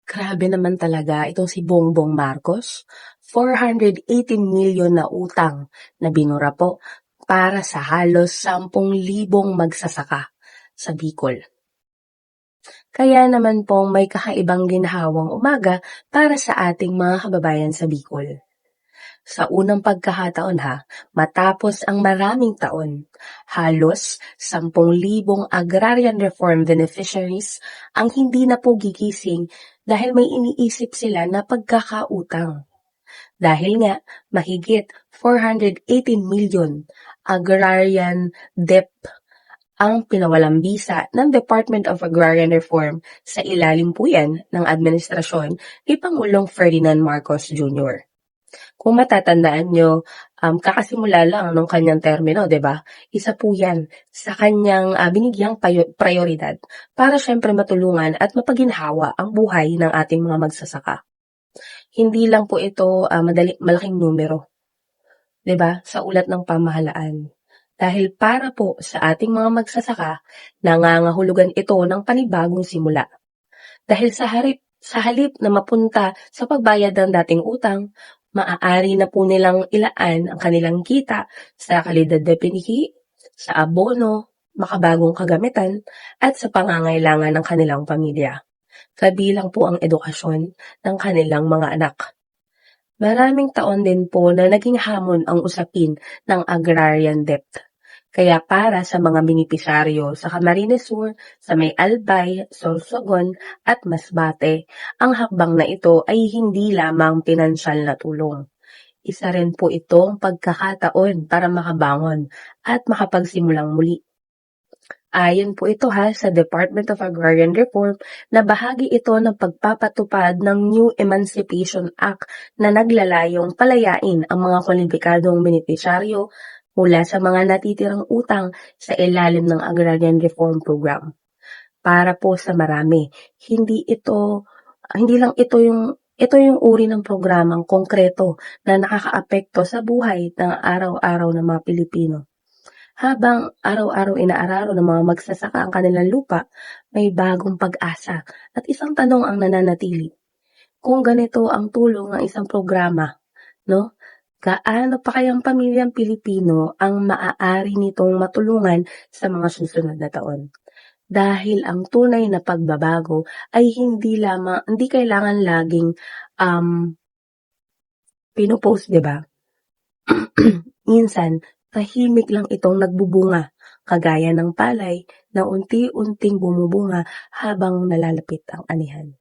Grabe naman talaga itong si Bongbong Marcos. 418 million na utang na binura po para sa halos 10,000 magsasaka sa Bicol. Kaya naman pong may kakaibang ginhawang umaga para sa ating mga kababayan sa Bicol. Sa unang pagkakataon matapos ang maraming taon, halos 10,000 agrarian reform beneficiaries ang hindi na po gigising dahil may iniisip sila na pagkakautang. Dahil nga mahigit 418 million agrarian debt ang pinawalang bisa ng Department of Agrarian Reform sa ilalim po yan ng administrasyon ni Pangulong Ferdinand Marcos Jr. Kung matatandaan nyo, kakasimula lang nung kanyang termino, 'di ba? Isa po 'yan sa kanyang binigyang prioridad para syempre matulungan at mapaginhawa ang buhay ng ating mga magsasaka. Hindi lang po ito malaking numero, 'di ba? Sa ulat ng pamahalaan. Dahil para po sa ating mga magsasaka, nangangahulugan ito ng panibagong simula. Dahil sa halip na mapunta sa pagbayad ng dating utang, maaari na po nilang ilaan ang kanilang kita sa kalidad na binhi, sa abono, makabagong kagamitan, at sa pangangailangan ng kanilang pamilya. Kabilang po ang edukasyon ng kanilang mga anak. Maraming taon din po na naging hamon ang usapin ng agrarian debt. Kaya para sa mga benepisaryo sa Camarines Sur, sa May Albay, Sorsogon at Masbate, ang hakbang na ito ay hindi lamang pinansyal na tulong. Isa rin po itong pagkakataon para makabangon at makapagsimulang muli. Ayon po ito sa Department of Agrarian Reform na bahagi ito ng pagpapatupad ng New Emancipation Act na naglalayong palayain ang mga kwalipikadong benepisyaryo mula sa mga natitirang utang sa ilalim ng Agrarian Reform Program. Para po sa marami, hindi lang ito yung uri ng programang konkreto na nakakaapekto sa buhay ng araw-araw ng mga Pilipino. Habang araw-araw inaararo ng mga magsasaka ang kanilang lupa, may bagong pag-asa at isang tanong ang nananatili. Kung ganito ang tulong ng isang programa, no? Gaano pa kayang pamilyang Pilipino ang maaari nitong matulungan sa mga susunod na taon? Dahil ang tunay na pagbabago ay hindi kailangan laging pinopost, 'di ba? Minsan, tahimik lang itong nagbubunga, kagaya ng palay na unti-unting bumubunga habang nalalapit ang anihan.